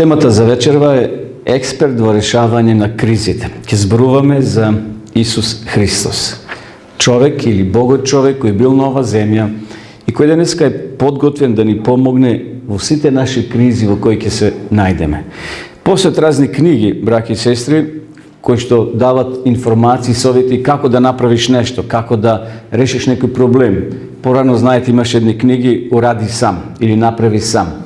Темата за вечерва е експерт во решавање на кризите. Ке зборуваме за Исус Христос. Човек или Богот човек кој бил на ова земја и кој денеска е подготвен да ни помогне во сите наши кризи во кои ќе се најдеме. Постојат разни книги, браќи и сестри, кои што дават информации, совети како да направиш нешто, како да решиш некој проблем. Порано, знаете, имаше едни книги "Уради сам" или "Направи сам".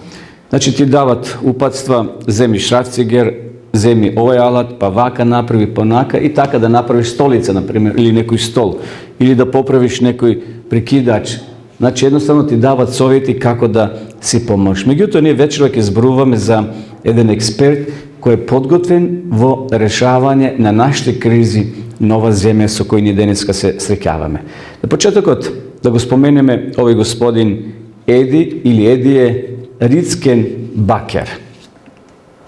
Значи ти дават упатства, земи шрafцигер, земи овој алат, па вака направи, па нака и така да направиш столица, например, или некој стол, или да поправиш некој прекидач. Значи едноставно ти дават совети како да си помогнеш. Меѓутоа, ние вечерва ќе зборуваме за еден експерт кој е подготвен во решавање на нашите кризи на ова земја со кој ние денеска се среќаваме. На почетокот да го споменеме овој господин Еди или Едие Рицкенбакер.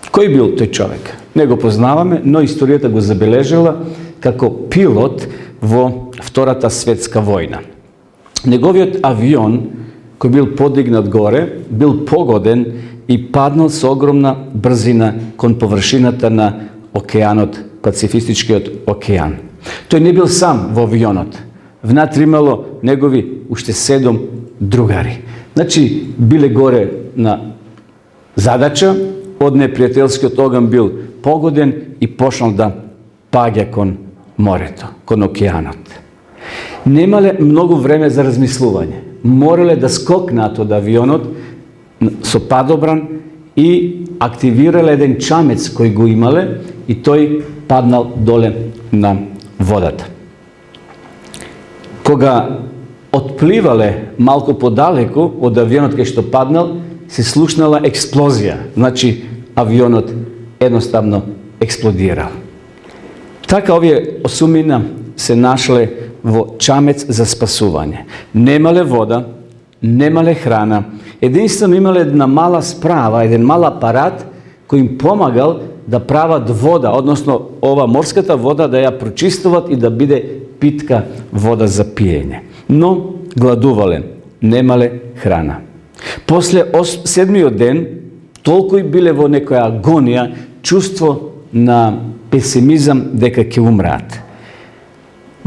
Кој бил тој човек? Не го познаваме, но историјата го забележала како пилот во Втората светска војна. Неговиот авион, кој бил подигнат горе, бил погоден и паднал со огромна брзина кон површината на океанот, Пацифистичкиот океан. Тој не бил сам во авионот. Внатре имало негови уште 7 другари. Значи, биле горе на задача, од непријателскиот оган бил погоден и почнал да паѓа кон морето, кон океанот. Немале многу време за размислување. Морале да скокнат од авионот со падобран и активирале еден чамец кој го имале и тој паднал доле на водата. Кога отпливале малку подалеку од авионот кај што паднал, се слушнала експлозија. Значи, авионот едноставно експлодирал. Така овие осумина се нашле во чамец за спасување. Немале вода, немале храна. Единствено имале една мала справа, еден мал апарат кој им помагал да прават вода, односно ова морската вода да ја прочистуват и да биде питка вода за пиење. Но гладувале, немале храна. После 7-миот ден, толку и биле во некоја агонија, чувство на песимизам дека ќе умраат.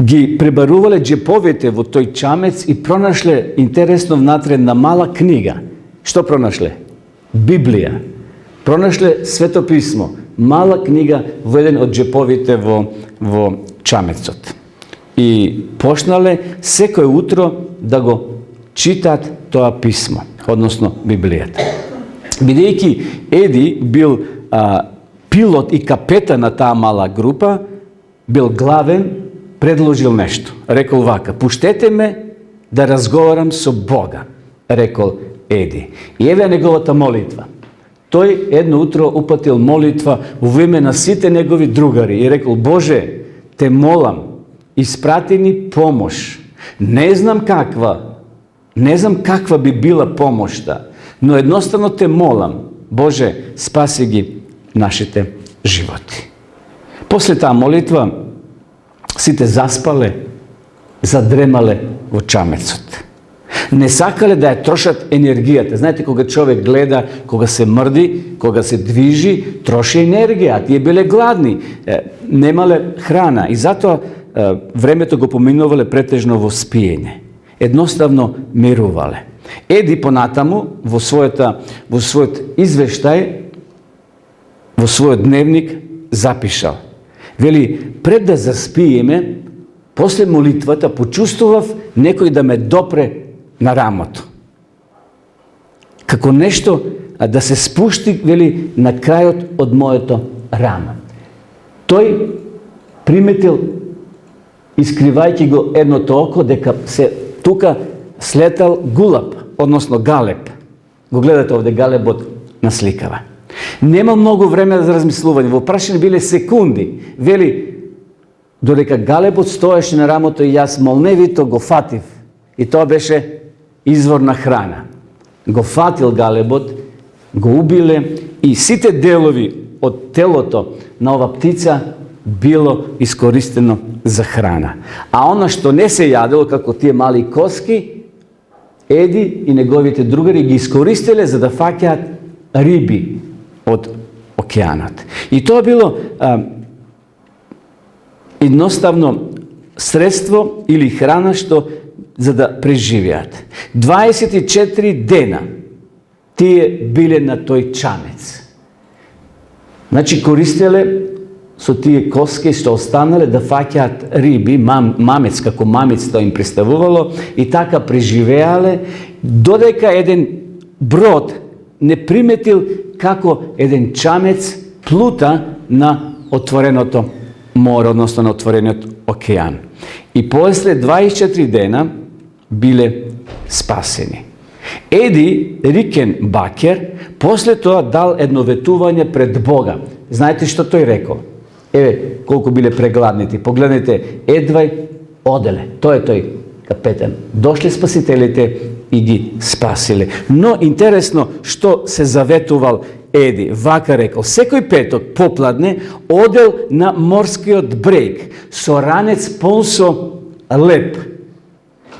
Ги пребарувале џеповите во тој чамец и пронашле, интересно, внатре една мала книга. Што пронашле? Библија. Пронашле Свето писмо. Мала книга во еден од џеповите во чамецот. И почнале секој утро да го читат тоа писмо, односно Библијата. Бидејќи Еди бил пилот и капетан на таа мала група, бил главен, предложил нешто. Рекол вака: "Пуштете ме да разговарам со Бога", рекол Еди. И еве неговата молитва. Тој едно утро упатил молитва во име на сите негови другари и рекол: "Боже, те молам, испрати ни помош. Не знам каква би била помошта, но едноставно те молам, Боже, спаси ги нашите животи." После таа молитва сите заспале, задремале во чамецот. Не сакале да ја трошат енергијата. Знаете, кога човек гледа, кога се мрди, кога се движи, троши енергија, а тие биле гладни, немале храна и затоа времето го поминувале претежно во спиење. Едноставно мирувале. Еди понатаму во својот извештај, во својот дневник запишал. Вели: "Пред да заспиеме, после молитвата почувствував некој да ме допре на рамото. Како нешто да се спушти, вели, на крајот од моето рамо." Тој приметил, искривајќи го едното око, дека се тука слетал гулаб, односно галеб. Го гледате овде галебот на сликава. Нема многу време за размислување, во прашање биле секунди. Вели, додека галебот стоеше на рамото и јас молневито го фатив. И тоа беше извор на храна. Го фатил галебот, го убиле и сите делови од телото на ова птица било искористено за храна. А она што не се јадело, како тие мали коски, Еди и неговите другари ги искористиле за да фаќаат риби од океанот. И тоа било едноставно средство или храна што за да преживеат. 24 дена тие биле на тој чамец. Значи користеле со тие коски што останале да фаќаат риби, мамец, како мамец тоа им представувало, и така преживеале, додека еден брод не приметил како еден чамец плута на отвореното море, односно на отворениот океан. И после 24 дена биле спасени. Еди Рикенбакер после тоа дал едно ветување пред Бога. Знаете што тој рекол? Еве, колку биле прегладнити. Погледнете, едвај оделе. Тој е тој капетан. Дошле спасителите и ги спасиле. Но интересно што се заветувал Еди. Вака рекол, секој петок попладне одел на морскиот брег со ранец полн со леб.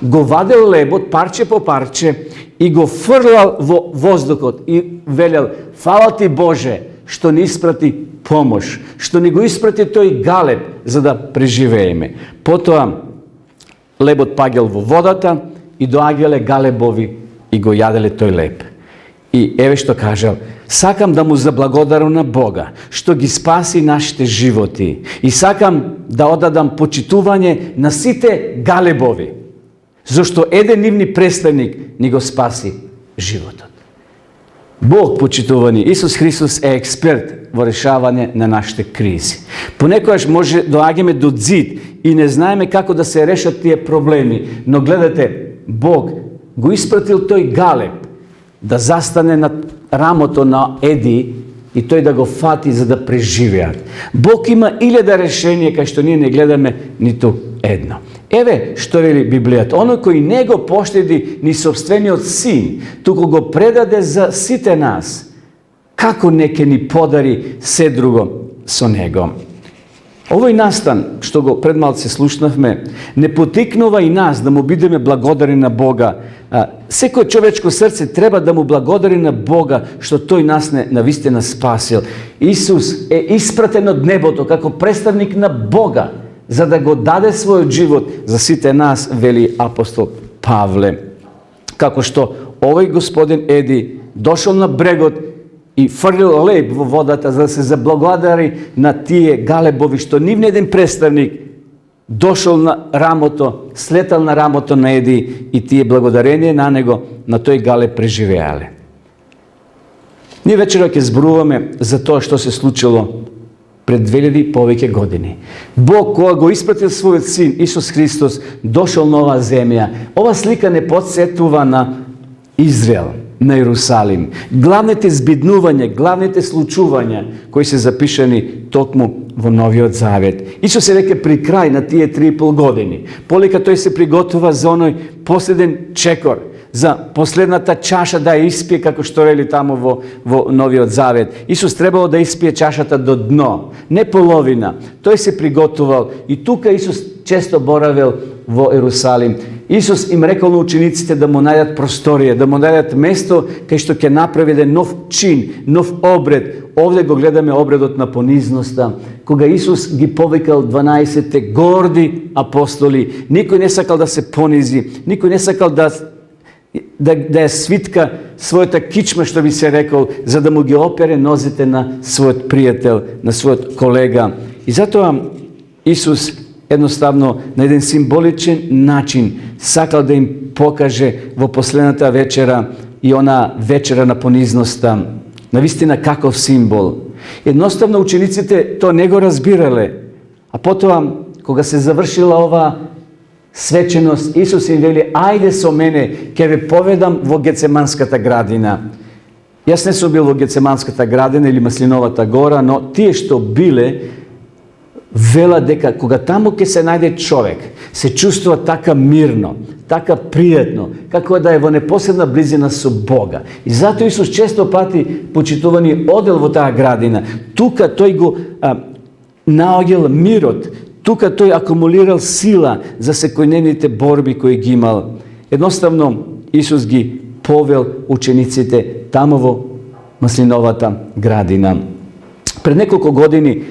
Го вадел лебот парче по парче и го фрлал во воздухот и велел: фала ти Боже што ни испрати помош, што ни го испрати тој галеб за да преживееме. Потоа лебот пагел во водата и доаѓале галебови и го јаделе тој леб. И еве што кажал: сакам да му заблагодарам на Бога што ги спаси нашите животи и сакам да одадам почитување на сите галебови, зашто еден нивни представник ни го спаси животот. Бог, почитувани, Исус Христос е експерт во решавање на нашите кризи. Понекогаш може доаѓаме до зид и не знаеме како да се решат тие проблеми, но гледате, Бог го испратил тој галеб да застане на рамото на Еди и тој да го фати за да преживеат. Бог има 1000 решенија кај што ние не гледаме ниту едно. Еве што вели Библијата: оној кој не го поштеди ни собствениот син, туку го предаде за сите нас, како не ќе ни подари се друго со него. Овој настан, што го пред малце слушнавме, не потикнува и нас да му бидеме благодарни на Бога. Секој човечко срце треба да му благодари на Бога што тој нас навистина спасил. Исус е испратен од небото како представник на Бога за да го даде својот живот за сите нас, вели апостол Павле. Како што овој господин Еди дошол на брегот и фрлил леб во водата за да се заблагодари на тие галебови што нивен еден представник дошол на рамото, слетал на рамото на Еди и тие благодарение на него, на тој галеб преживеале. Ние вечера ќе зборуваме за тоа што се случило пред 2000 повеќе години. Бог, кога го испратил својот син Исус Христос, дошол на оваа земја. Ова слика не подсетува на Израел, на Иерусалим. Главните збиднувања, главните случувања кои се запишани токму во Новиот Завет. Исус е веќе при крај на тие 3,5 години. Полека тој се приготува за оној последен чекор, за последната чаша да ја испие, како што вели таму во Новиот Завет. Исус требало да испие чашата до дно, не половина. Тој се приготувал и тука Исус често боравел во Иерусалим. Исус им рекол на учениците да му најдат просторија, да му најдат место кај што ќе направи еден нов чин, нов обред. Овде го гледаме обредот на понизноста, кога Исус ги повикал 12-те горди апостоли. Никој не сакал да се понизи, никој не сакал да ја свитка својата кичма, што би се рекол, за да му ги опере нозите на својот пријател, на својот колега. И затоа Исус едноставно на еден символичен начин сакал да им покаже во последната вечера и она вечера на понизноста, навистина каков символ. Едноставно учениците то не го разбирале, а потоа кога се завршила ова свеченост, Исус им вели: ајде со мене, ќе ве поведам во Гецеманската градина. Јас не сум бил во Гецеманската градина или Маслиновата гора, но тие што биле вела дека кога таму ќе се најде човек, се чувствува така мирно, така пријатно, како да е во непосредна близина со Бога. И затоа Исус често пати, почитувани, одел во таа градина. Тука тој го наоѓал мирот, тука тој акумулирал сила за секојдневните борби кои ги имал. Едноставно Исус ги повел учениците таму во Маслиновата градина. Пред неколку години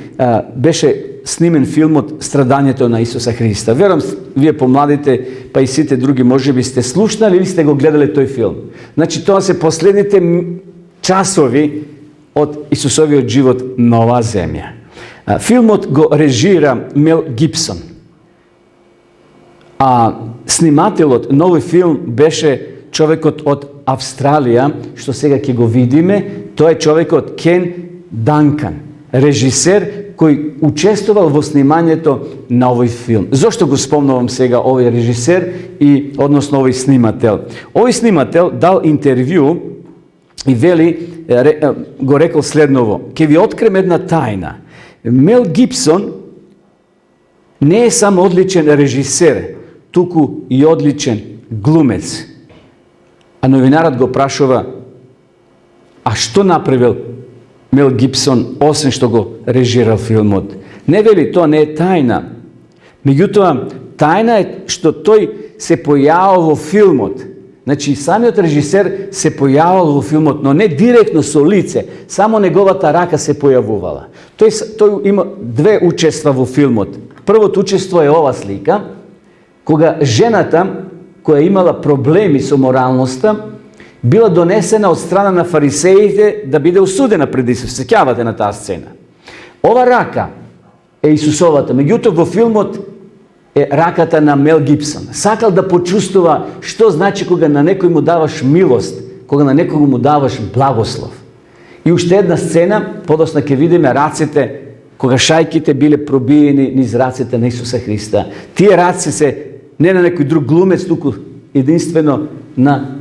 беше снимен филмот Страдањето на Исуса Христа. Верам, вие помладите, па и сите други, може би сте слушнали или сте го гледали тој филм. Значи, тоа се последните часови од Исусовиот живот на оваа земја. Филмот го режира Мел Гибсон. А снимателот на овој филм беше човекот од Австралија, што сега ќе го видиме. Тоа е човекот Кен Данкан, режисер кој учествувал во снимањето на овој филм. Зошто го спомнувам сега овој режисер и односно овој снимател? Овој снимател дал интервју и го рекол следново: ќе ви открем една тајна. Мел Гибсон не е само одличен режисер, туку и одличен глумец. А новинарот го прашува: а што направил Мел Гибсон, освен што го режирал филмот? Не вели, тоа не е тајна. Меѓутоа, тајна е што тој се појавил во филмот. Значи, самиот режисер се појавил во филмот, но не директно со лице, само неговата рака се појавувала. Тој има две учества во филмот. Првото учество е ова слика, кога жената, која имала проблеми со моралноста, била донесена од страна на фарисеите да биде осудена пред Исус. Сеќавате на таа сцена. Ова рака е Исусовата, меѓутоа во филмот е раката на Мел Гибсон. Сакал да почувствува што значи кога на некој му даваш милост, кога на некој му даваш благослов. И уште една сцена, подосна ќе видиме раците, кога шајките биле пробиени низ раците на Исуса Христа. Тие раци се не на некој друг глумец, туку единствено на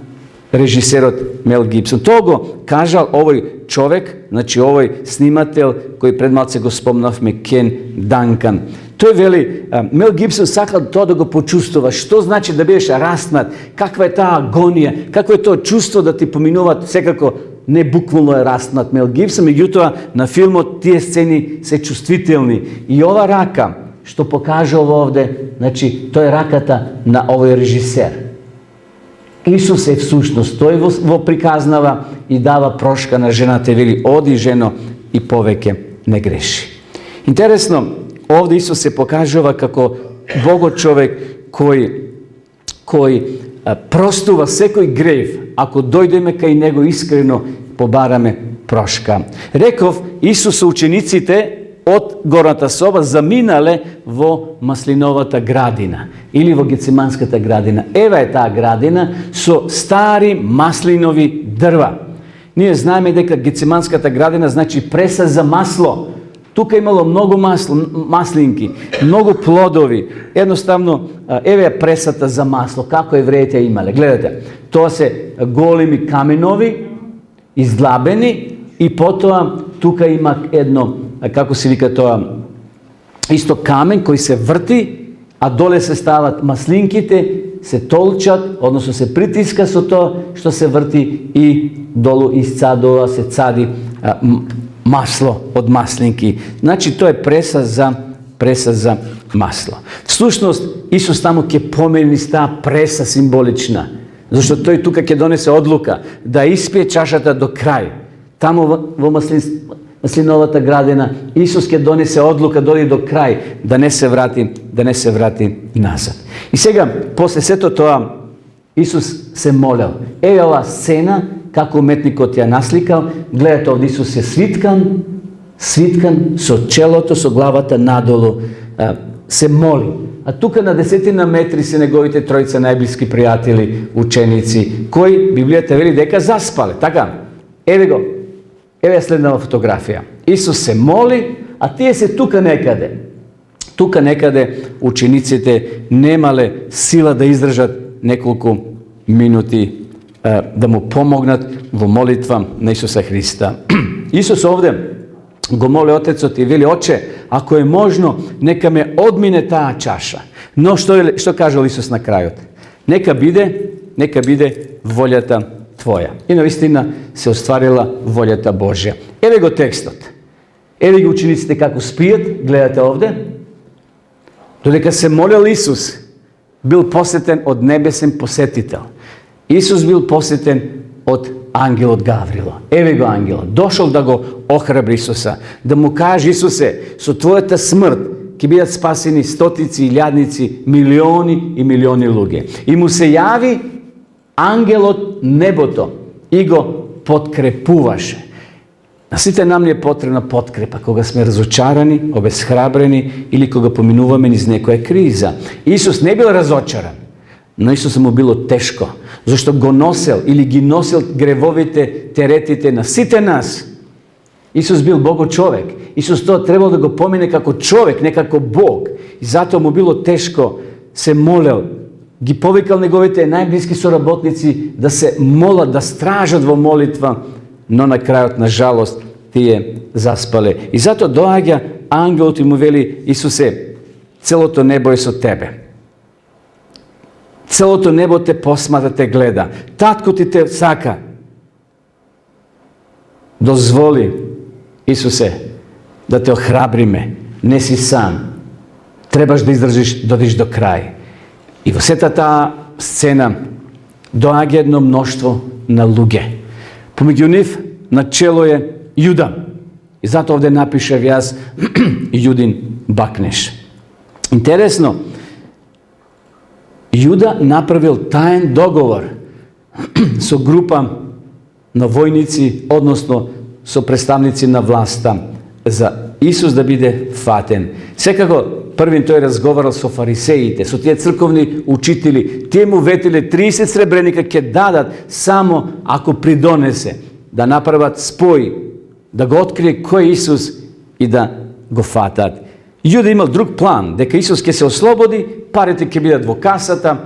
режисерот Мел Гибсон. Тоа го кажал овој човек, значи овој снимател кој пред малце го спомнавме, Кен Данкан. Тој вели, Мел Гибсон сакал тоа да го почувствува, што значи да бидеш раснат, каква е таа агонија, какво е тоа чувство да ти поминуваат, секако не буквално е раснат Мел Гибсон, меѓутоа на филмот тие сцени се чувствителни. И ова рака, што покажува овде, значи, тој е раката на овој режисер. Исус е всушност, тој во приказнава и дава прошка на жената, вели: оди жено и повеќе не греши. Интересно, овде Исус се покажува како Богот човек кој простува секој грев, ако дојдеме кај него искрено побараме прошка. Реков, Исус со учениците од горната соба заминале во маслиновата градина или во Гециманската градина. Ева е таа градина со стари маслинови дрва. Ние знаеме дека Гециманската градина значи преса за масло. Тука имало многу маслинки, многу плодови. Едноставно, еве е пресата за масло, како евреите имале. Гледате, тоа се големи каменови, издлабени, и потоа тука има едно, како се вика тоа, исто камен кој се врти, а доле се стават маслинките, се толчат, односно се притиска со тоа што се врти и долу исцадува, се цади масло од маслинки. Значи тоа е преса за масло. Всушност Исус таму ќе помени таа преса символична, зашто тој тука ќе донесе одлука да испие чашата до крај. Таму во маслиновата градина Исус ќе донесе одлука дојде до крај, да не се врати назад. И сега после сето тоа Исус се молел. Еве оваа сцена како уметникот ја насликал. Гледате, овде Исус е свиткан со челото, со главата надолу, се моли. А тука на 10 метри се неговите тројца најблиски пријатели, ученици, кои Библијата вели дека заспале. Така, еве го, еве е следнава фотографија. Исус се моли, а тие се тука некаде. Тука некаде учениците немале сила да издржат неколку минути да му помогнат во молитва на Исуса Христа. Исус овде го моли Отецот и вели: Оче, ако е можно, нека ме одмине таа чаша. Но што кажал Исус на крајот? Нека биде волјата Твоја. И навистина се остварила волјата Божја. Еве го текстот. Еве ги учениците како спијат, гледате овде. Додека се молел Исус, бил посетен од небесен посетител. Исус бил посетен од ангелот Гаврило. Evo ga ангел, došao da go ohrabri Isusa, da mu kaže: Isuse, su tvojata smrt, ki бидат спасени стотици, илјадници, милиони и милиони луѓе. И му се јави ангел од небото и го подкрепуваше. На сите нам ни е потребна подкрепа кога сме разочарани, обесхрабрени или кога поминуваме низ некоја криза. Исус не бил разочаран, но Исусу му било тешко, зашто го носел или ги носел гревовите, теретите на сите нас. Исус бил Бого-човек. Исус тоа требало да го помине како човек, не како Бог. И затоа му било тешко, се молел, ги повикал неговите најблиски соработници да се молат, да стражат во молитва, но на крајот, на жалост, тие заспале. И затоа доаѓа ангелот и му вели: Исусе, целото небо е со тебе. Целото небо те посмата, те гледа. Татко ти те сака. Дозволи, Исусе, да те охрабриме. Не си сам. Требаш да издржиш, додиш до крај. И во сета таа сцена доаѓа едно мноштво на луѓе. Помеѓу нив начело е Јуда. И затоа овде напишав јас Јудин бакнеш. Интересно, Јуда направил таен договор со група на војници, односно со представници на власта, за Исус да биде фатен. Секако првин тој разговарал со фарисеите, со тие црковни учители. Тие му ветиле 30 сребреника ќе дадат само ако придонесе да направат спој, да го открие кој е Исус и да го фатат. Јуда имал друг план, дека Исус ќе се ослободи, парите ќе бидат во касата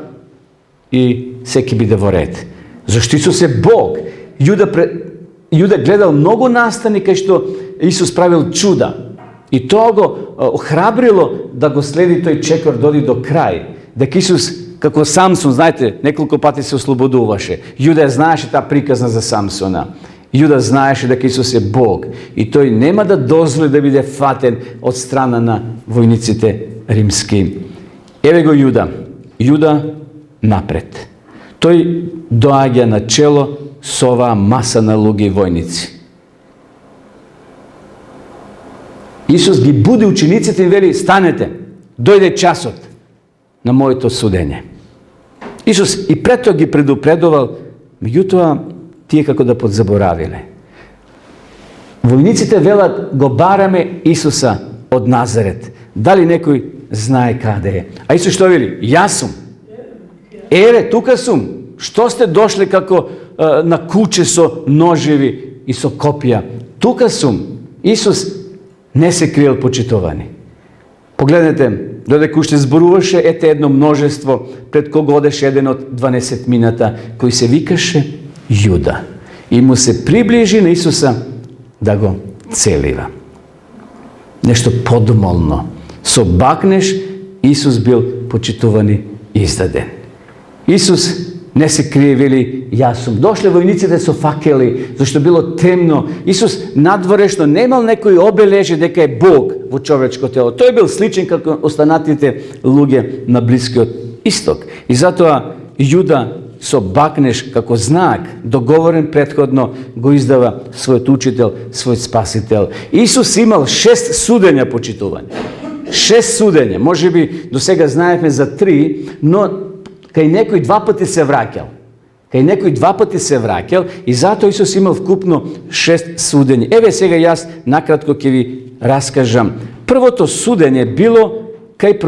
и се ќе биде во ред. Зашто Исус е Бог. Јуда гледал многу настани кај што Исус правил чуда. И тоа го охрабрило да го следи тој чекор доди до крај. Дека Исус, како Самсон, знаете, неколку пати се ослободуваше. Јуда знаеше таа приказна за Самсона. Јуда знаеше дека Исус е Бог и тој нема да дозволи да биде фатен од страна на војниците римски. Еве го Јуда. Јуда напред. Тој доаѓа на чело со оваа маса на луѓе и војници. Исус ги буди учениците и вели: станете, дојде часот на моето судење. Исус и пред тоа ги предупредувал, меѓутоа тие како да подзаборавиле. Војниците велат: го бараме Исуса од Назарет. Дали некој знае каде е? А Исус што вели? Јас сум. Еве, тука сум. Што сте дошле како на куче со ножеви и со копија? Тука сум. Исус не се криел, почитувани. Погледнете, додека уште зборуваше, ете едно множество пред кого одеше еден од 12 мината, кој се викаше Јуда. И му се приближи на Исуса да го целива. Нешто подмолно. Со бакнеш Исус бил, почитувани, издаден. Исус не се крие, вели: јас сум. Дошле војниците со факели, зашто било темно. Исус надворешно немал некој обележи дека е Бог во човечко тело. Тој бил сличен како останатите луѓе на Блискиот Исток. И затоа Јуда со бакнеш како знак, договорен предходно, го издава својот учител, својот спасител. Исус имал 6 судења, почитувани. 6 судења. Може би до сега знаевме за 3, но кај некој 2 пати се враќал. Кај некој 2 пати се враќал и затоа Исус имал вкупно 6 судења. Еве сега јас накратко ќе ви раскажам. Првото судење било кај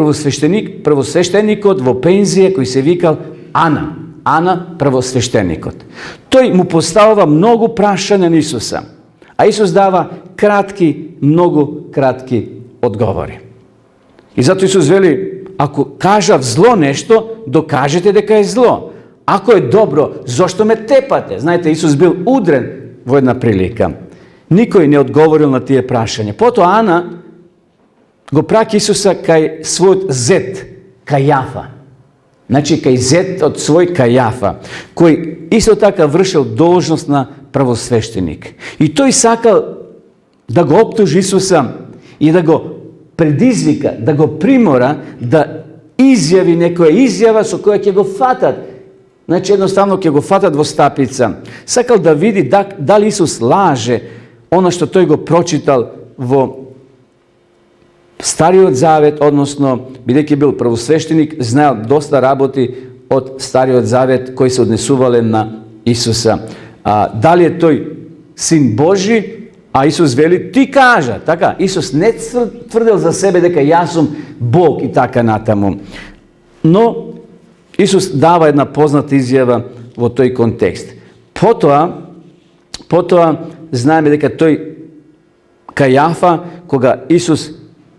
првосвештеникот во пензија кој се викал Ана. Ана, првосвештеникот. Тој му поставува многу прашања на Исуса, а Исус дава кратки, многу кратки одговори. И затоа Исус вели: ако кажав зло нешто, докажете дека е зло. Ако е добро, зошто ме тепате? Знаете, Исус бил удрен во една прилика. Никој не одговорил на тие прашања. Потоа Ана го праќа Исуса кај својот зет, Кајафа. Значи, кај зет од свој Кајафа, кој исто така вршил должност на првосвештеник. И тој сакал да го оптужи Исуса и да го предизвика, да го примора да изјави некоја изјава со која ќе го фатат Znači jednostavno ќе го фатат во стапица. Сакал да види дали Исус лаже оно што тој го прочитал во Стариот Завет, односно, бидејќи бил првосвештеник, знаел доста работи од Стариот Завет кои се однесувале на Исуса. Дали е тој Син Божи, а Исус вели, ти кажа, така, Исус не тврдел за себе дека јас сум Бог и така натаму. Но Исус дава една позната изјава во тој контекст. Потоа знаеме дека тој Кајафа, кога Исус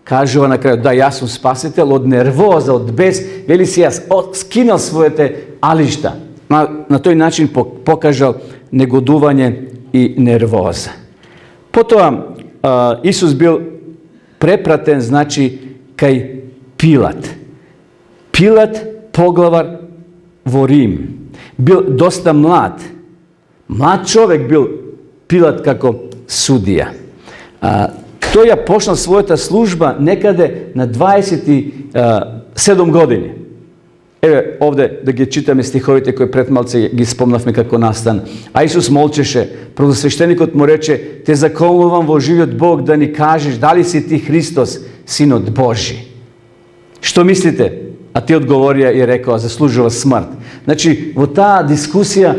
кажува на крајот, да, јас сум спасител, од нервоза, од бес, вели си јас скинал своите алишта. На тој начин покажал негодување и нервоза. Потоа Исус бил препратен, значи, кај Пилат. Пилат, поглавар во Рим. Бил доста млад. Млад човек бил Пилат како судија. Тој ја почнал својата служба некаде на 27 години. Еве овде да ги читаме стиховите кои пред малце ги спомнавме како настан. А Исус молчеше, првосвештеникот му рече, те заколнувам во живиот Бог да ни кажеш дали си ти Христос, Синот Божи. Што мислите? А ти одговорија и рекоа, заслужува смрт. Значи, во таа дискусија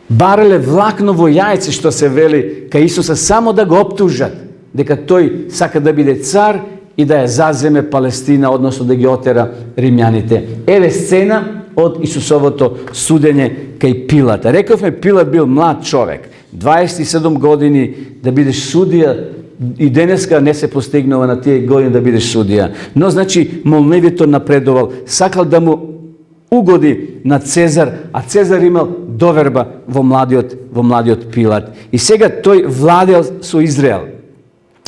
барале влакно во јајце, што се вели, кај Исуса само да го оптужат, дека тој сака да биде цар и да ја заземе Палестина, односно да ги отера римјаните. Еве сцена од Исусовото судење кај Пилата. Рековме, Пилат бил млад човек, 27 години да бидеш судија, и денеска не се постигнува на тие години да бидеш судија. Но, значи, молневито напредувал, сакал да му угоди на Цезар, а Цезар имал доверба во младиот Пилат. И сега тој владел со Израел.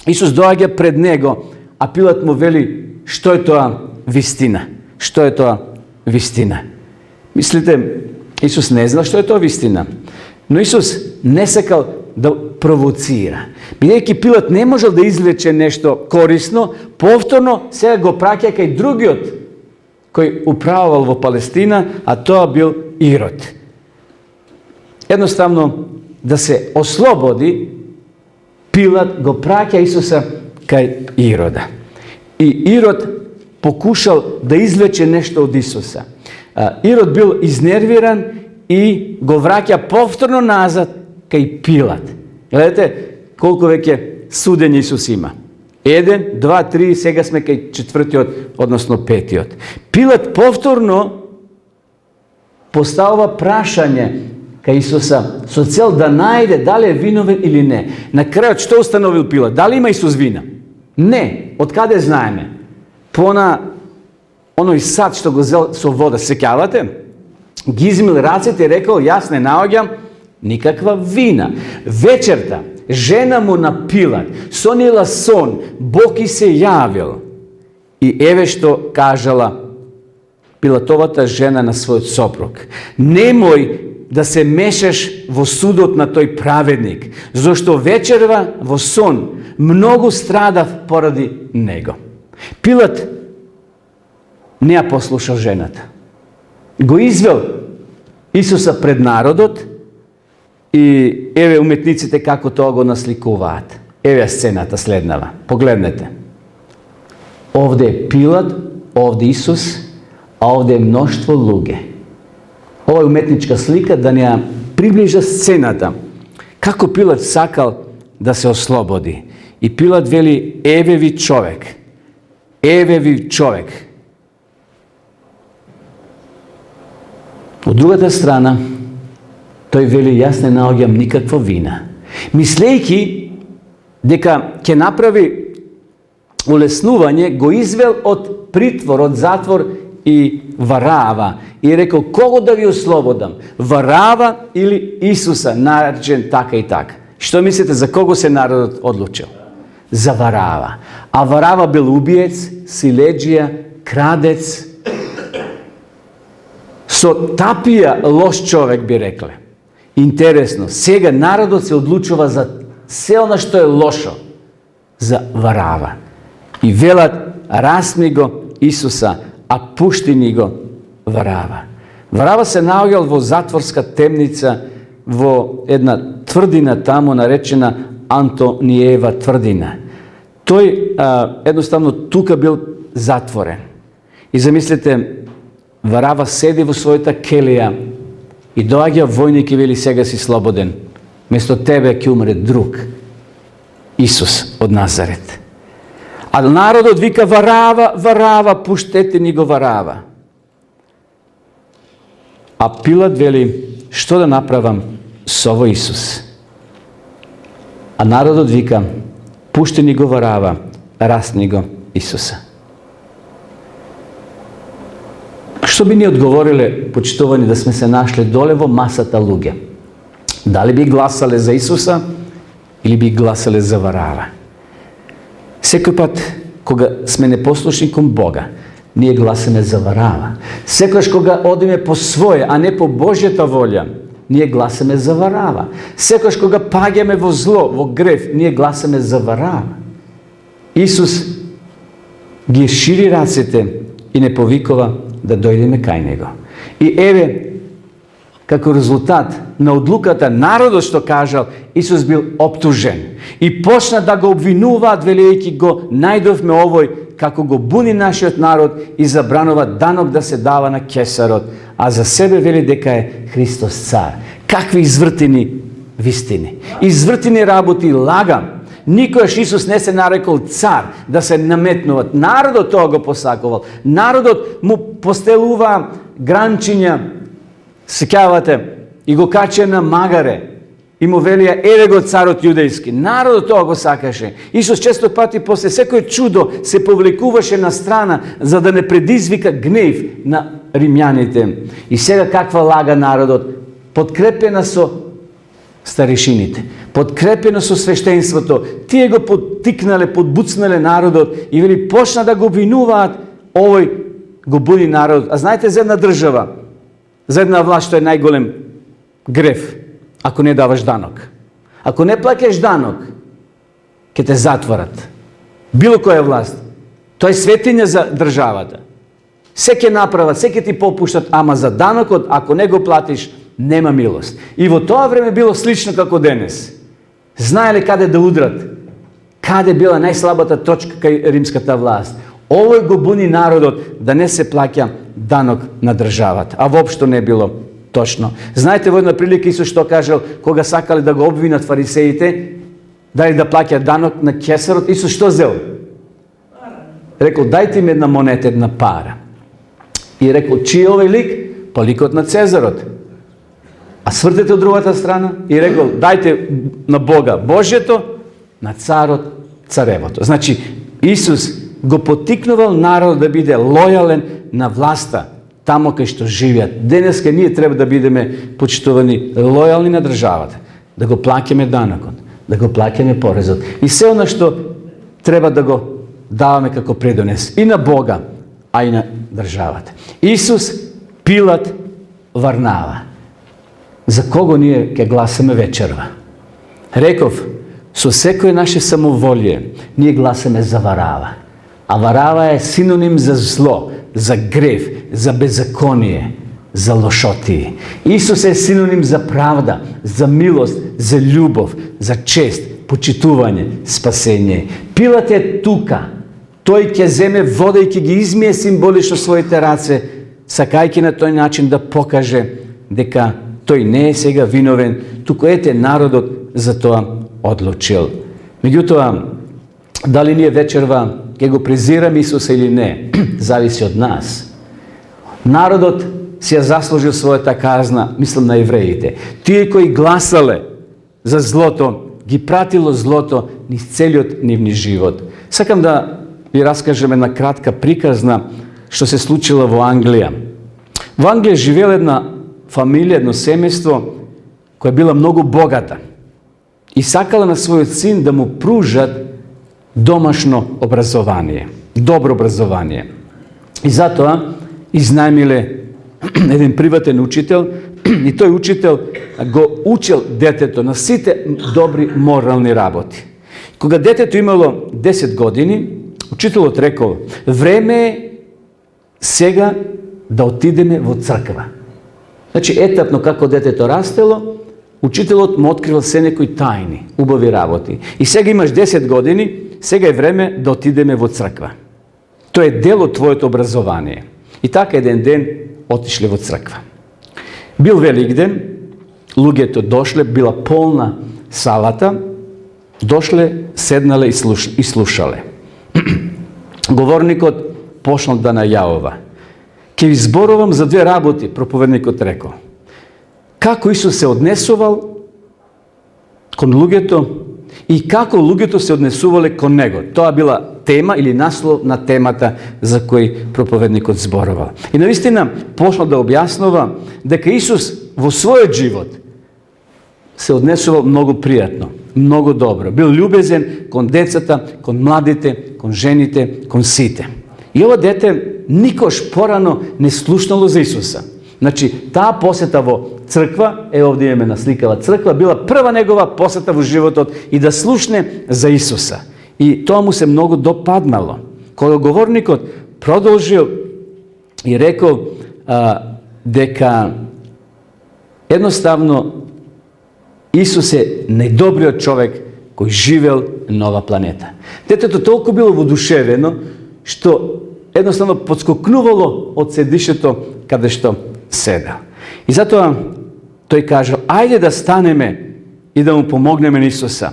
Исус доаѓа пред него, а Пилат му вели, што е тоа вистина? Што е тоа вистина? Мислите, Исус не знал што е тоа вистина. Но Исус не сакал да провоцира. Бидејќи Пилат не можел да извлече нешто корисно, повторно сега го праќа кај другиот кој управувал во Палестина, а тоа бил Ирод. Едноставно, да се ослободи, Пилат го праќа Исуса кај Ирода. И Ирод покушал да извлече нешто од Исуса. Ирод бил изнервиран и го враќа повторно назад кај Пилат. Гледате колку веќе судење Исус има. 1, 2, 3, сега сме кај 4-тиот, односно 5-тиот. Пилат повторно поставува прашање кај Исуса со цел да најде дали е виновен или не. На крајот што установил Пилат? Дали има Исус вина? Не. Од каде знаеме? По оној сад што го зел со вода, сеќавате? Ги измил рацете и рекол, јас не наоѓам никаква вина. Вечерта, жена му на Пилат сонила сон, Бог и се јавил. И еве што кажала Пилатовата жена на својот сопруг. Немој да се мешаш во судот на тој праведник, зашто вечерва во сон многу страдав поради него. Пилат не ја послушал жената. Го извел Исуса пред народот и еве уметниците како тоа го насликуваат. Еве сцената следнава. Погледнете. Овде е Пилат, овде Исус, а овде е мноштво луѓе. Ова е уметничка слика да ни ја приближа сцената. Како Пилат сакал да се ослободи. И Пилат вели, еве ви човек. Еве ви човек. Од другата страна, тој вели, јас не наоѓам никаква вина. Мислејќи дека ќе направи улеснување, го извел од притвор, од затвор и Варава. И рекол, кого да ви ослободам? Варава или Исуса, наречен така и така. Што мислите, за кого се народот одлучил? За Варава. А Варава бил убиец, силеđija, крадец. Со тапија лош човек би рекле. Интересно, сега народот се одлучува за се она што е лошо, за Варава. И велат, расми го Исуса, а пушти ни го Варава. Варава се наоѓал во затворска темница во една тврдина тамо наречена Антониева тврдина. Тој едноставно тука бил затворен. И замислете, Варава седи во својата келија и доаѓа војник и вели сега си слободен. Место тебе ќе умре друг, Исус од Назарет. А народот вика Варава, Варава, пуштете ни го Варава. А Пилат вели, што да направам со овој Исус? А народот вика, пушти ни го Варава, расни го Исуса. Што би ни одговориле, почитувани, да сме се нашли доле во масата луѓе? Дали би гласале за Исуса или би гласале за Варава? Секој пат кога сме непослушни кон Бога, ние гласаме за Варава. Секогаш кога одиме по своје, а не по Божјата волја, ние гласаме за Варава. Секогаш кога паѓаме во зло, во грев, ние гласаме за Варава. Исус ги шири рацете и не повикува да дојдеме кај Него. И еве, како резултат на одлуката, народот што кажал, Исус бил оптужен. И почна да го обвинуваат, велејќи го најдовме овој, како го буни нашиот народ и забранува данок да се дава на Кесарот, а за себе вели дека е Христос цар. Какви извртени вистини. Извртени работи, лагам. Никојаш Исус не се нарекол цар, да се наметнуват. Народот тоа го посакувал. Народот му постелува гранчиња, сеќавате, и го каче на магаре. И му велија, еве го царот јудејски. Народот тоа го сакаше. Исус често пати после секој чудо се повлекуваше на страна, за да не предизвика гнев на римјаните. И сега каква лага народот? Подкрепена со старешините, подкрепено со свештенството. Тие го поттикнале, подбуцнале народот и вели почна да го обвинуваат, овој го буди народот. А знаете за една држава, за една власт што е најголем грев, ако не даваш данок. Ако не плаќаш данок, ќе те затворат. Било која власт. Тоа е светиња за државата. Се ќе направат, се ќе ти попуштат, ама за данокот, ако не го платиш, нема милост. И во тоа време било слично како денес. Знаеле каде да удрат? Каде била најслабата точка кај римската власт? Овој го буни народот да не се плаќа данок на државата. А воопшто не било точно. Знаете, во една прилика Исус што кажал, кога сакале да го обвинат фарисеите, дали да плаќа данок на Кесарот, Исус што зел? Рекол, дајте ми една монета, една пара. И рекол, чиј е овој лик? Па ликот на Цезарот. А свртете од другата страна и рекол, дајте на Бога Божјето, на царот царевото. Значи, Исус го потикнувал народ да биде лојален на власта, тамо кај што живеат. Денеска ние треба да бидеме почитувани лојални на државата, да го плаќаме данокот, да го плаќаме порезот. И се она што треба да го даваме како предонес и на Бога, а и на државата. Исус, Пилат, Варнава. За кого ние ќе гласаме вечерва? Реков, со секој наше самоволие, ние гласаме за Варава. А Варава е синоним за зло, за грев, за беззаконие, за лошотии. Исус е синоним за правда, за милост, за љубов, за чест, почитување, спасение. Пилат е тука. Тој ќе земе вода и ќе ги измие символично своите раце, сакајќи на тој начин да покаже дека тој не е сега виновен, туку ете народот за тоа одлучил. Меѓутоа, дали ние вечерва ќе го презираме Исуса или не, зависи од нас. Народот си ја заслужил својата казна, мислам на евреите. Тие кои гласале за злото, ги пратило злото низ целиот нивни живот. Сакам да ви раскажем една кратка приказна што се случила во Англија. Во Англија живеела една фамилија, едно семејство која била многу богата и сакала на својот син да му пружат домашно образование, добро образование. И затоа изнајмиле еден приватен учител и тој учител го учел детето на сите добри морални работи. Кога детето имало 10 години, учителот рекол, време е сега да отидеме во црква. Значи, етапно како детето растело, учителот му открил се некои тајни, убави работи. И сега имаш 10 години, сега е време да отидеме во црква. Тоа е дел од твоето образование. И така еден ден отишле во црква. Бил Великден, луѓето дошле, била полна салата, дошле, седнале и слушале. Говорникот почнал да најавува. Ке ви зборувам за две работи, проповедникот рекол. Како Исус се однесувал кон луѓето и како луѓето се однесувале кон него. Тоа била тема или наслов на темата за кој проповедникот зборувал. И навистина почнал да објаснува дека Исус во својот живот се однесувал многу пријатно, многу добро. Бил љубезен кон децата, кон младите, кон жените, кон сите. И ова дете никош порано не слушнало за Исуса. Значи, таа посета во црква, овде имаме насликава црква, била прва негова посета во животот и да слушне за Исуса. И тоа му се многу допаднало. Кога говорникот продолжил и рекол дека едноставно Исус е најдобриот човек кој живел на ова планета. Детето толку било воодушевено што едноставно подскокнувало од седишето каде што седа. И затоа тој кажал, ајде да станеме и да му помогнеме на Исуса.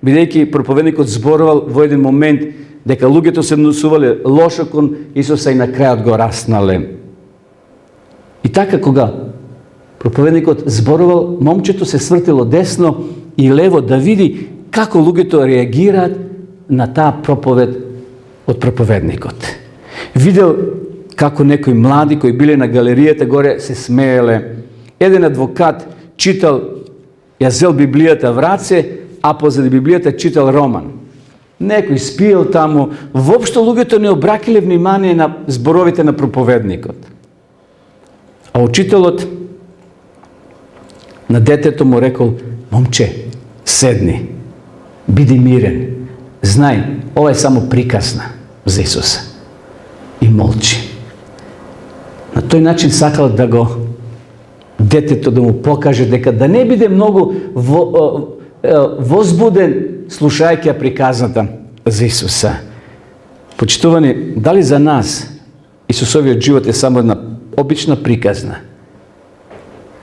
Бидејќи проповедникот зборувал во еден момент дека луѓето се однесувале лошо кон Исуса и на крајот го раснале. И така кога проповедникот зборувал, момчето се свртило десно и лево да види како луѓето реагираат на таа проповед од проповедникот. Видел како некои млади кои биле на галеријата горе се смееле. Еден адвокат читал, ја зел Библијата в раце, а позади Библијата читал роман. Некој спиел таму, воопшто луѓето не обракиле внимание на зборовите на проповедникот. А учителот на детето му рекол, момче, седни, биди мирен, знај, ова е само приказна за Исуса. И молчи. На тој начин сакал да го детето да му покаже дека да не биде многу возбуден слушајќи ја приказната за Исуса. Почитувани, дали за нас Исусовиот живот е само една обична приказна?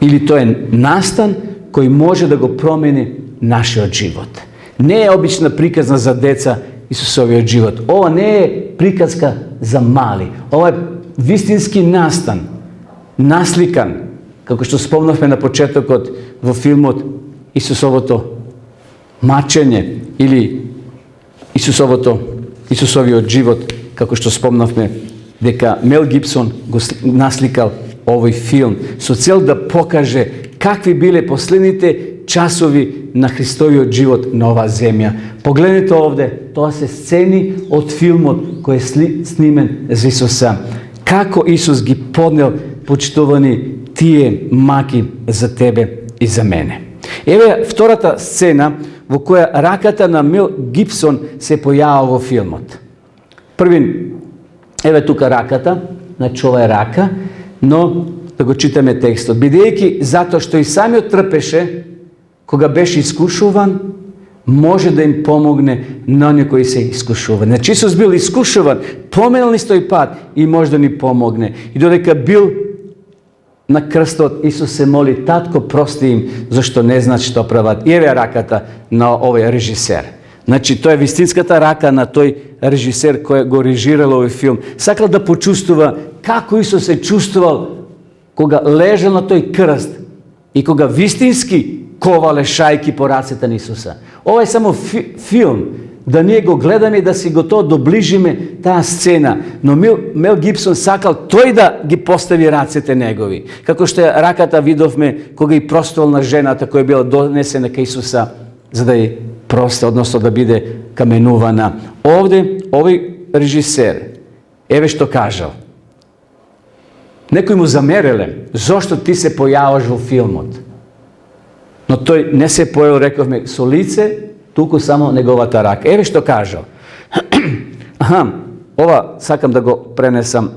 Или тоа е настан кој може да го промени нашиот живот? Не е обична приказна за деца Исусовиот живот. Ова не е приказка за мали. Ова е вистински настан, насликан, како што спомнавме на почетокот во филмот Исусовото мачење или Исусовиот живот, како што спомнавме дека Мел Гибсон го насликал овој филм со цел да покаже какви биле последните часови на Христовиот живот на оваа земја. Погледнете овде, тоа се сцени од филмот кој е снимен за Исуса. Како Исус ги поднел, почитувани, тие маки за тебе и за мене. Еве втората сцена во која раката на Мел Гибсон се појава во филмот. Првин, еве тука раката, значи ова е рака, но да го читаме текстот. Бидејќи затоа што и самиот трпеше, кога беше искушуван, може да им помогне на оние кои се искушувани. Значи Исус бил искушуван, поминал ни тој пат и може да ни помогне. И додека бил на крстот, Исус се моли, татко, прости им, зашто не знаат што прават. И еве раката на овој режисер. Значи, тоа е вистинската рака на тој режисер кој го режирал овој филм. Сакал да почувствува како Исус се чувствувал кога лежал на тој крст и кога вистински ковале шајки по рацете на Исуса. Ова е само филм, да ние го гледаме и да си го тоа доближиме таа сцена. Но Мел Гибсон сакал тој да ги постави рацете негови. Како што раката видовме кога и простувал на жената која била донесена кај Исуса за да ја прости, односно да биде каменувана. Овде овој режисер еве што кажал. Некој му замереле, зошто ти се појаваш во филмот? Но тој не се појавил, рековме, со лице, туку само неговата рака. Еве што кажал. Ова сакам да го пренесам.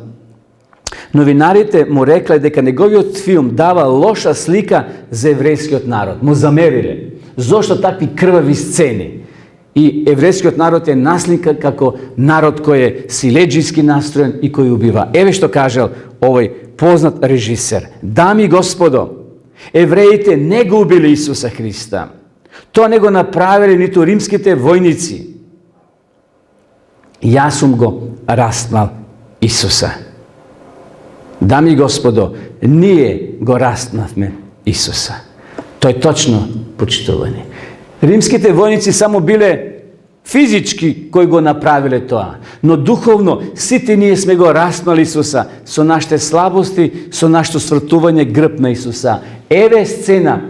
Новинарите му рекле дека неговиот филм дава лоша слика за еврејскиот народ. Му замериле. Зошто такви крвави сцени? И еврејскиот народ е наслика како народ кој е силеџиски настроен и кој убива. Еве што кажал овој познат режисер. Дами и господо, евреите не го убили Исуса Христа. Тоа не го направиле ниту римските војници. Јас сум го распнал Исуса. Дами и господо, ние го распнавме Исуса. Тој точно почитувани. Римските војници само биле физички кои го направиле тоа, но духовно сите ние сме го распнали Исуса со нашите слабости, со нашето свртување грб на Исуса. Еве сцена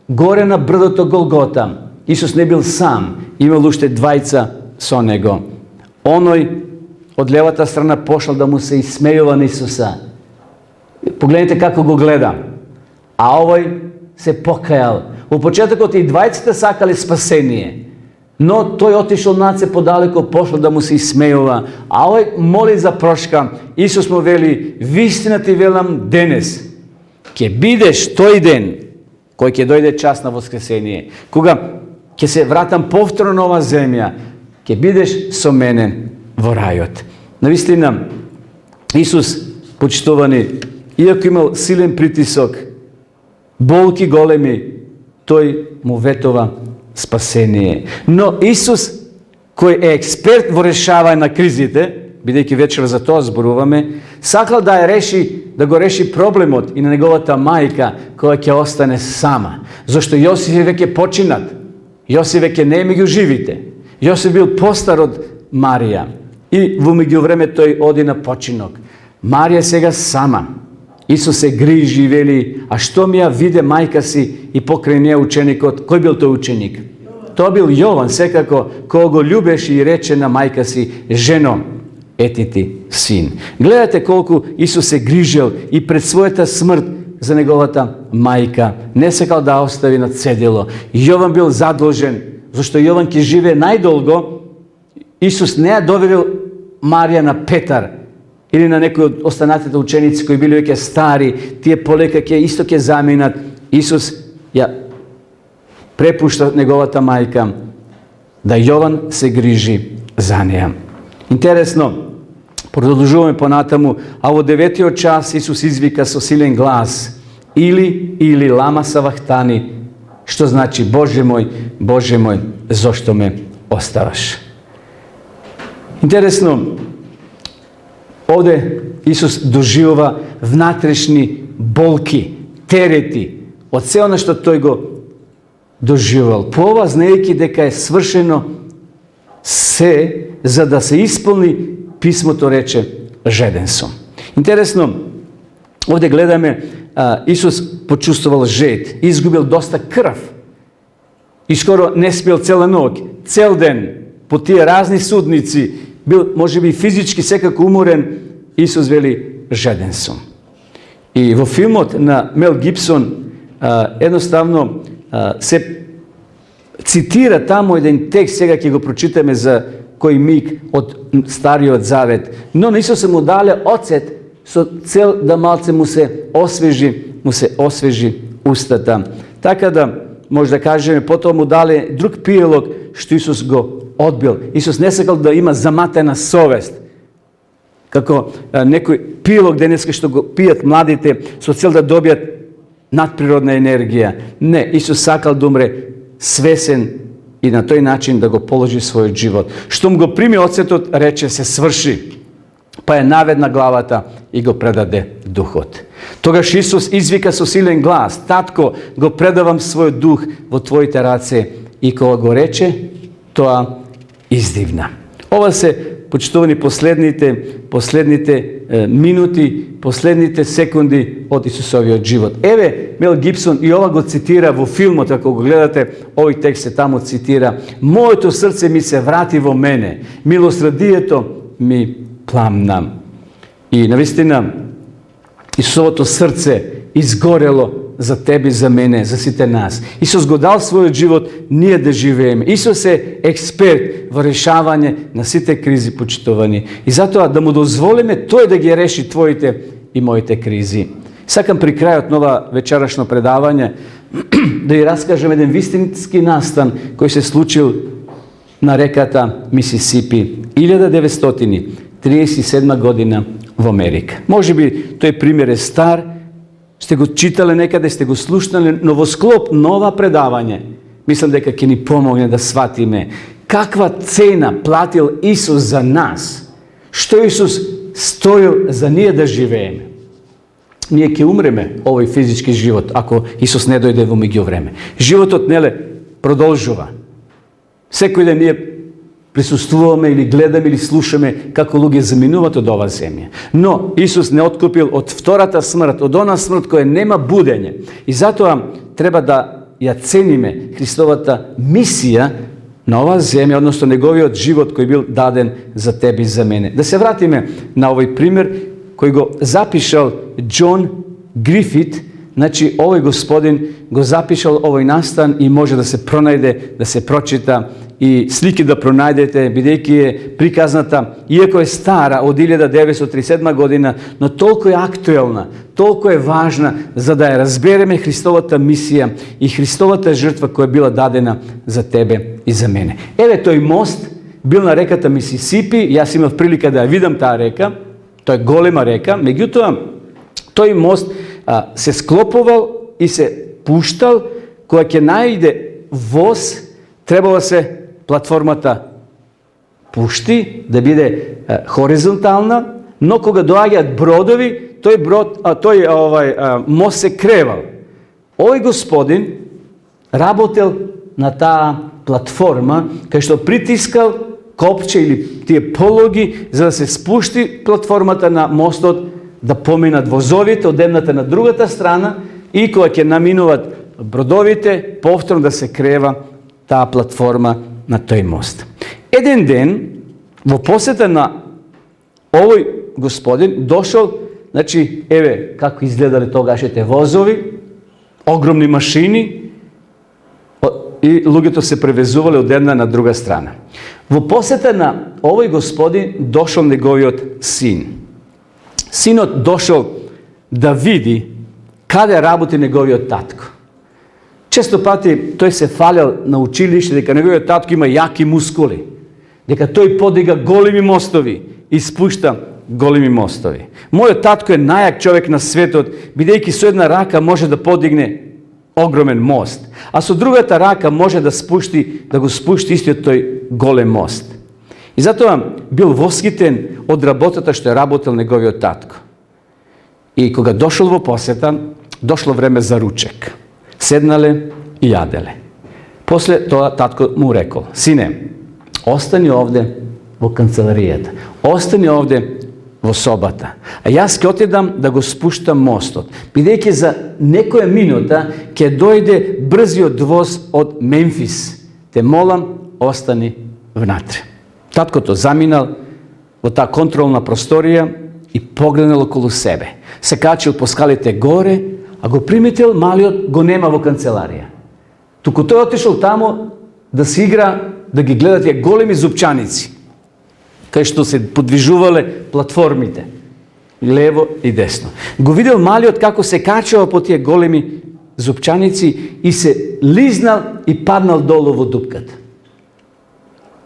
горе на брдото Голгота. Исус не бил сам, имал уште двајца со него. Оној од левата страна пошел да му се исмејува на Исуса. Погледнете како го гледа. А овој се покајал. Во почетокот и двајците сакале спасение, но тој отишол наце подалеко, пошел да му се исмејува. А овој моли за прошка. Исус му вели: вистина ти велам денес, ќе бидеш тој ден кој ќе дојде час на воскресение, кога ќе се вратам повторно на ова земја, ќе бидеш со мене во рајот. Навистина, Исус, почитувани, иако имал силен притисок, болки големи, тој му ветова спасение. Но Исус, кој е експерт во решавање на кризите, бидејќи вечер за тоа зборуваме, сакал да го реши проблемот и на неговата мајка, која ќе остане сама. Зашто Јосиф е веќе починат. Јосиф веќе не е меѓу живите. Јосиф бил постар од Марија. И во меѓувреме тој оди на починок. Марија сега сама. Исус се грижи и вели: а што ми ја виде мајка си и покрај неја ученикот? Кој бил тој ученик? Тоа бил Јован, секако, кој го љубеше и рече на мајка си: жено, ети ти син. Гледате колку Исус се грижел и пред својата смрт за неговата мајка. Не сакал да остави на цедило. Јован бил задолжен, зашто Јован ќе живее најдолго. Исус не ја доверил Марија на Петар или на некои од останатите ученици кои били веќе стари, тие полека исто ќе заминат. Исус ја препушта неговата мајка да Јован се грижи за неја. Интересно, продолжуваме понатаму, а во 9-тиот час Исус извика со силен глас: или лама савахтани, што значи: Боже мој, зошто ме оставаш? Интересно, овде Исус доживува внатрешни болки, терети од се она што тој го доживувал. По ова, знаејќи дека е свршено се, за да се исполни писмото, рече: жеден сум. Интересно, овде гледаме, Исус почувствувал жед, изгубил доста крв и скоро не спел цела ноќ, цел ден по тие разни судници, бил можеби физички секако уморен. Исус вели: жеден сум. И во филмот на Мел Гибсон едноставно се цитира таму еден текст, сега ќе го прочитаме за кој миг од Стариот Завет. Но на Исуса му дале оцет со цел да малце му се освежи устата. Така да може да кажеме, потоа му дале друг пиелок што Исус го одбил. Исус не сакал да има заматена совест. Како некој пиелок денеска што го пијат младите со цел да добијат надприродна енергија. Не, Исус сакал да умре свесен и на тој начин да го положи својот живот. Штом го прими оцетот, рече: се сврши. Па ја наведна главата и го предаде духот. Тогаш Исус извика со силен глас: татко, го предавам својот дух во твоите раце. И кога го рече, тоа издивна. Ова се, почитувани, последните минути, последните секунди од Исусовиот живот. Еве, Мел Гибсон и ова го цитира во филмот, ако го гледате, овој текст се таму цитира: моето срце ми се врати во мене, милосрадието ми пламна. И навистина, Исусовото срце изгорело за тебе и за мене, за сите нас. Исус го дал својот живот ние да живееме. Исус е експерт во решавање на сите кризи, почитувани. И затоа да му дозволиме тој да ги реши твоите и моите кризи. Сакам при крајот на ова вечерашно предавање да ја раскажем еден вистински настан кој се случил на реката Мисисипи 1937 година во Америка. Може би тој пример е стар, сте го читале некаде, сте го слушнале, но во склоп на ова предавање мислам дека ќе ни помогне да сватиме каква цена платил Исус за нас, што Исус стоил за ние да живееме. Ние ќе умреме овој физички живот ако Исус не дојде во меѓувреме. Животот неле продолжува. Секој ден ние присуствуваме или гледаме или слушаме како луѓе заминуваат од оваа земја. Но Исус не откупил од втората смрт, од она смрт која нема будење. И затоа треба да ја цениме Христовата мисија на оваа земја, односно неговиот живот кој бил даден за тебе и за мене. Да се вратиме на овој пример кој го запишал Џон Грифит. Значи, овој господин го запишал овој настан и може да се пронајде, да се прочита и слики да пронајдете, бидејќи е приказната, иако е стара, од 1937 година, но толку е актуелна, толку е важна, за да ја разбереме Христовата мисија и Христовата жртва која била дадена за тебе и за мене. Еве тој мост бил на реката Мисисипи, јас имав прилика да ја видам таа река, тоа е голема река, меѓутоа тој мост се склопувал и се пуштал, кога ќе најде воз, требало се платформата пушти, да биде хоризонтална, но кога доаѓаат бродови, тој мост се кревал. Овој господин работел на таа платформа, кај што притискал копче или тие пологи, за да се спушти платформата на мостот, да поминат возовите од едната на другата страна и кога ќе наминуваат бродовите, повторно да се крева таа платформа на тој мост. Еден ден, во посета на овој господин, дошол, значи, еве, како изгледале тогашните возови, огромни машини, и луѓето се превезувале од една на друга страна. Во посета на овој господин дошол неговиот син. Синот дошол да види каде работи неговиот татко. Често пати тој се фалел на училиште дека неговиот татко има јаки мускули, дека тој подига големи мостови и спушта големи мостови. Мојот татко е најак човек на светот, бидејќи со една рака може да подигне огромен мост, а со другата рака може да го спушти истиот тој голем мост. И затоа бил восхитен од работата што е работел неговиот татко. И кога дошол во посета, дошло време за ручек. Седнале и јаделе. После тоа татко му рекол: сине, остани овде во канцеларијата, остани овде во собата, а јас ќе отидам да го спуштам мостот, бидејќи за некоја минута ќе дојде брзиот воз од Мемфис. Те молам, остани внатре. Таткото заминал во таа контролна просторија и погледнал околу себе. Се качил по скалите горе, а го приметил малиот го нема во канцеларија. Туку тој отишол тамо да се игра, да ги гледа тие големи зупчаници, кај што се подвижувале платформите, лево и десно. Го видел малиот како се качува по тие големи зупчаници и се лизнал и паднал долу во дупката.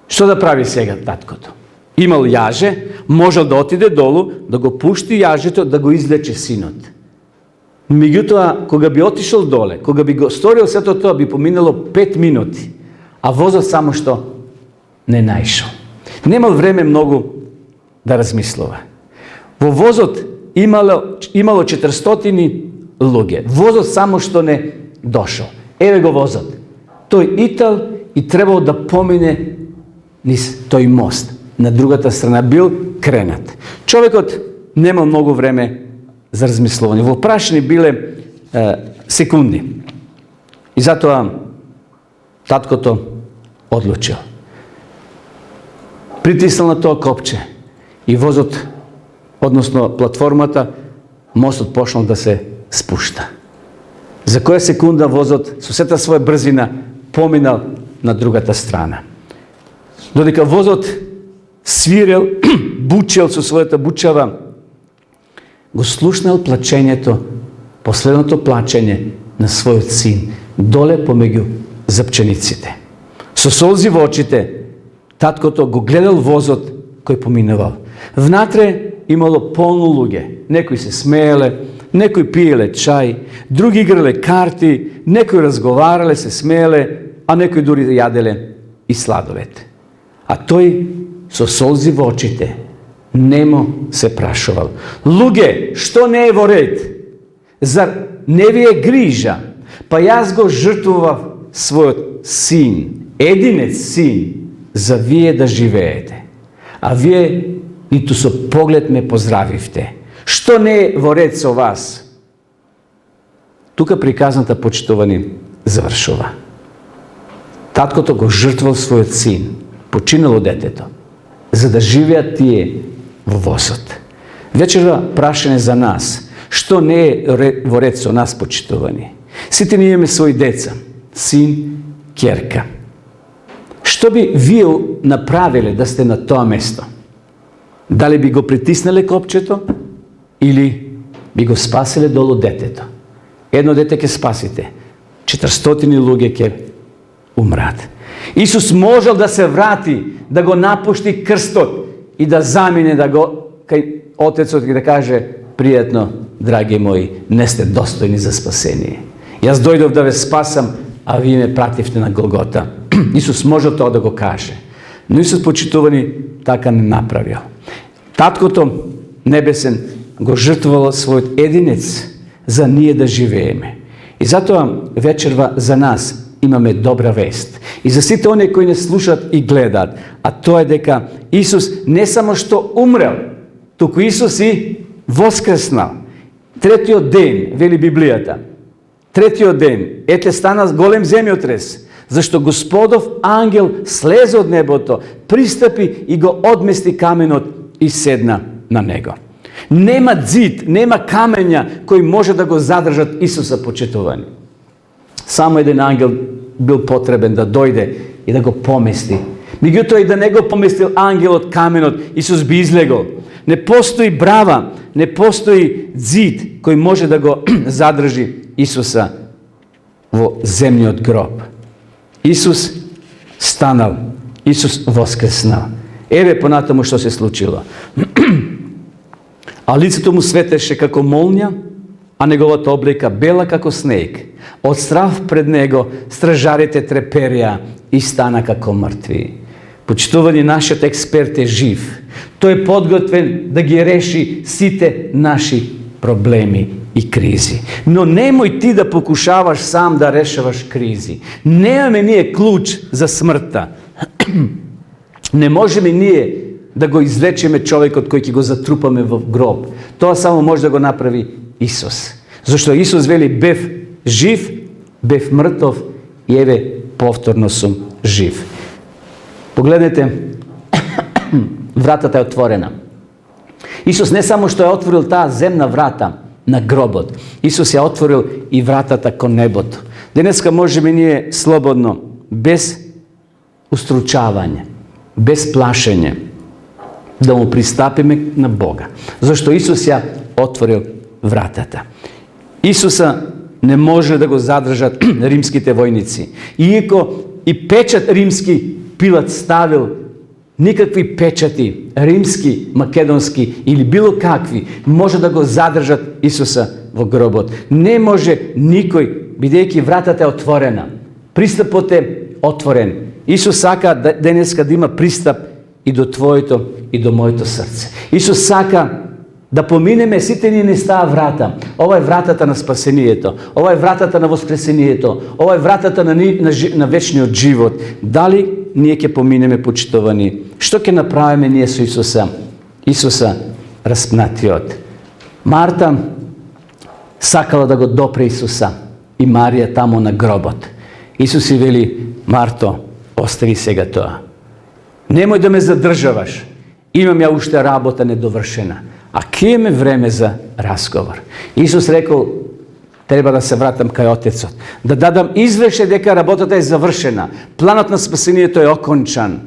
Што да прави сега таткото? Имал јаже, можел да отиде долу, да го пушти јажето, да го излече синот. Меѓутоа, кога би отишол доле, кога би го сторил сето тоа, би поминало 5 минути, а возот само што не наишол. Немал време многу да размислува. Во возот имало 400 луѓе. Возот само што не дошол. Еве го возот. Тој итал и требал да помине низ тој мост. На другата страна бил кренат. Човекот немал многу време за размислување. Во прашни биле секунди. И затоа таткото одлучил. Притиснал на тоа копче и возот, односно платформата, мостот почнал да се спушта. За која секунда возот со сета своја брзина поминал на другата страна. Додека возот свирел, бучел со својата бучава, го слушнал плачењето, последното плачење на својот син, доле помеѓу запчениците. Со солзи во очите, таткото го гледал возот кој поминувал. Внатре имало полно луѓе. Некои се смееле, некои пиеле чај, други играле карти, некои разговарале, се смееле, а некои дури јаделе и сладолед. А тој со солзи во очите немо се прашувал: луѓе, што не е во ред? Зар не ви е грижа? Па јас го жртвував својот син, единец син, за вие да живеете. А вие ниту со поглед ме поздравивте. Што не е во ред со вас? Тука приказната, почитувани, завршува. Таткото го жртвал својот син, починало детето, за да живеат тие во возот. Вечерва прашање за нас: што не е во ред со нас, почитувани? Сите ние имаме своји деца, син, ќерка. Што би вие направиле да сте на тоа место? Дали би го притиснале копчето или би го спасиле долу детето? Едно дете ќе спасите, 400 луѓе ќе умрат. Исус можел да се врати, да го напушти крстот и да замине, да го кај Отецот и да каже: пријатно, драги мои, не сте достојни за спасение. Јас дојдов да ве спасам, а вие ме пративте на Голгота. Исус може тоа да го каже. Но Исус, почитувани, така не направил. Таткото небесен го жртвувал својот единец за ние да живееме. И затоа вечерва за нас имаме добра вест. И за сите оние кои не слушат и гледаат, а тоа е дека Исус не само што умрел, туку Исус и воскреснал. Третиот ден, вели Библијата, третиот ден, ете стана голем земјотрес, зашто Господов ангел слезе од небото, пристапи и го одмести каменот и седна на него. Нема зид, нема камења кои може да го задржат Исуса, почитувани. Само еден ангел бил потребен да дојде и да го помести. Меѓутоа и да не го поместил ангелот каменот, Исус би излегол. Не постои брава, не постои зид кој може да го задржи Исуса во земниот гроб. Исус станал, Исус воскреснал. Еве понатаму што се случило. А лицето му светеше како молња, а неговата облека бела како снег. Од страв пред него стражарите треперија и стана како мртви. Почитувани, нашиот експерт е жив. Тој е подготвен да ги реши сите наши проблеми и кризи. Но немој ти да покушаваш сам да решаваш кризи. Немаме ние клуч за смртта. Не можеме ние да го извлечеме човекот кој ќе го затрупаме во гроб. Тоа само може да го направи Исус. Зашто Исус вели: бев жив, бев мртов и еве повторно сум жив. Погледнете, вратата е отворена. Исус не само што е отворил таа земна врата на гробот, Исус ја отворил и вратата кон небото. Денеска можеме ние слободно, без устручавање, без плашење, да му пристапиме на Бога. Зашто Исус ја отворил вратата. Исуса не може да го задржат римските војници. Иако и печат римски Пилат ставил, никакви печати, римски, македонски или било какви, може да го задржат Исуса во гробот. Не може никој, бидејќи вратата е отворена. Пристапот е отворен. Исус сака денеска да има пристап и до твоето и до моето срце. Исус сака да поминеме сите ние низ таа врата. Ова е вратата на спасението. Ова е вратата на воскресението. Ова е вратата на вечниот живот. Дали ние ќе поминеме, почитувани? Што ќе направиме ние со Исуса? Исуса распнатиот. Марта сакала да го допре Исуса и Марија таму на гробот. Исус и вели: Марто, остави сега тоа. Немој да ме задржаваш. Имам ја уште работа недовршена. А ке ме време за разговор? Исус рекол: треба да се вратам кај Отецот, да дадам извеше дека работата е завршена, планот на спасението е окончан.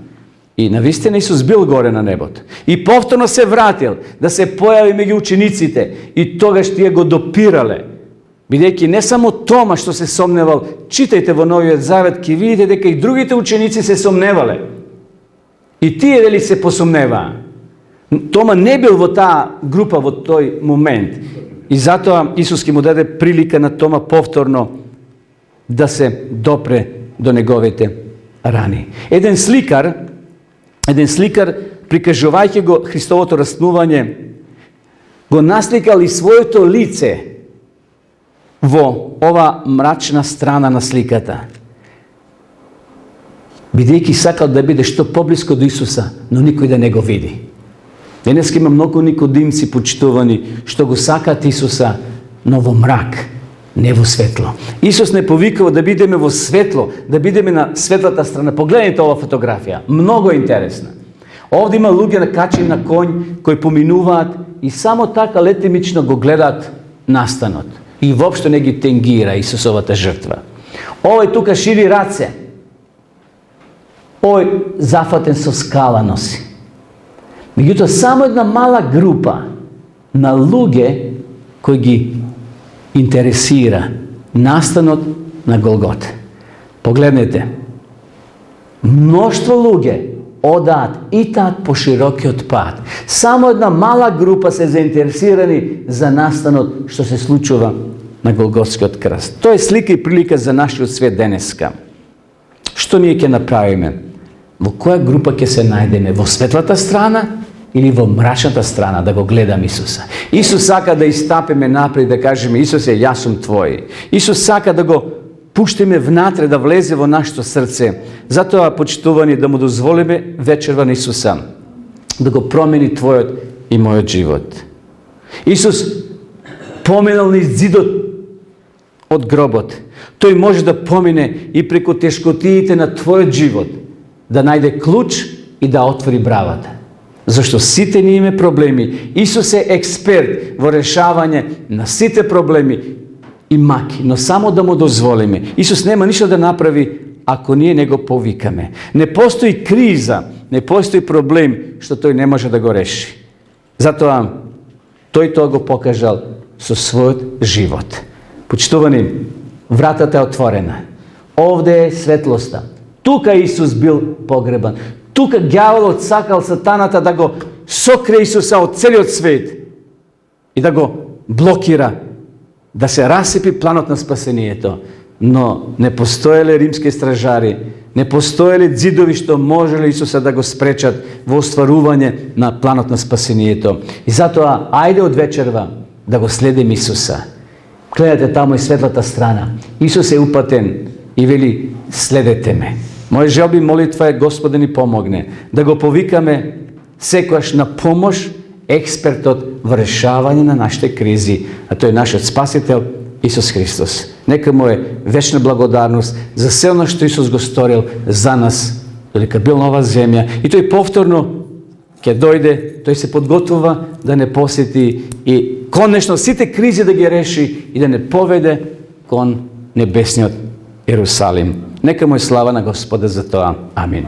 И навистина Исус бил горе на небото. И повторно се вратил да се појави меѓу учениците. И тогаш тие го допирале. Бидејќи не само Тома што се сомневал, читајте во Новиот Завет, ќе видите дека и другите ученици се сомневале. И тие дали се посомневаа. Тома не бил во таа група во тој момент. И затоа Исус ќе му даде прилика на Тома повторно да се допре до неговите рани. Еден сликар прикажувајќи го Христовото раснување, го насликал и своето лице во ова мрачна страна на сликата. Бидејќи сакал да биде што поблиско до Исуса, но никој да не го види. Денеска има многу никодимци почитувани што го сакаат Исуса, но во мрак, не во светло. Исус не повикува да бидеме во светло, да бидеме на светлата страна. Погледнете ова фотографија, многу е интересна. Овде има луѓе накачени на конј кои поминуваат и само така летимично го гледаат настанот. И воопшто не ги тенгира Исусовата жртва. Овој тука шири раце. Овој зафатен со скала носи. Меѓутоа, само една мала група на луѓе кои ги интересира настанот на Голгота. Погледнете. Мноштво луѓе одаат и таат по широкиот пат. Само една мала група се заинтересирани за настанот што се случува на Голготскиот крст. Тоа е слика и прилика за нашиот свет денеска. Што ние ќе направиме? Во која група ќе се најдеме? Во светлата страна или во мрачната страна да го гледам Исуса? Исус сака да истапиме напред, да кажеме: Исусе, јас сум Твој. Исус сака да го пуштиме внатре, да влезе во нашето срце. Затоа, почитувани, да му дозволиме вечерва на Исуса да го промени твојот и мојот живот. Исус поминал низ зидот од гробот. Тој може да помине и преку тешкотиите на твојот живот, да најде клуч и да отвори бравата. Зашто сите ние имаме проблеми. Исус е експерт во решавање на сите проблеми и маки, но само да му дозволиме. Исус нема ништо да направи ако ние не го повикаме. Не постои криза, не постои проблем што тој не може да го реши. Затоа тој тоа го покажал со својот живот. Почитувани, вратата е отворена. Овде е светлоста. Тука Исус бил погребан. Тука ѓаволот сакал, сатаната, да го сокрие Исуса од целиот свет и да го блокира, да се расипи планот на спасението. Но не постоеле римски стражари, не постоеле зидови што можеле Исуса да го спречат во остварување на планот на спасението. И затоа, ајде од вечерва да го следим Исуса. Гледате таму и светлата страна. Исус е упатен и вели: следете ме. Моја желба и молитва е Господ да ни помогне, да го повикаме секојаш на помош експертот во решавање на нашите кризи, а тој е нашиот Спасител Исус Христос. Нека му е вечна благодарност за се оно што Исус го сторил за нас, додека бил на оваа земја. И тој повторно ќе дојде, тој се подготвува да не посети и конечно сите кризи да ги реши и да не поведе кон небесниот Ерусалим. Нека му е слава на Господа за тоа. Амин.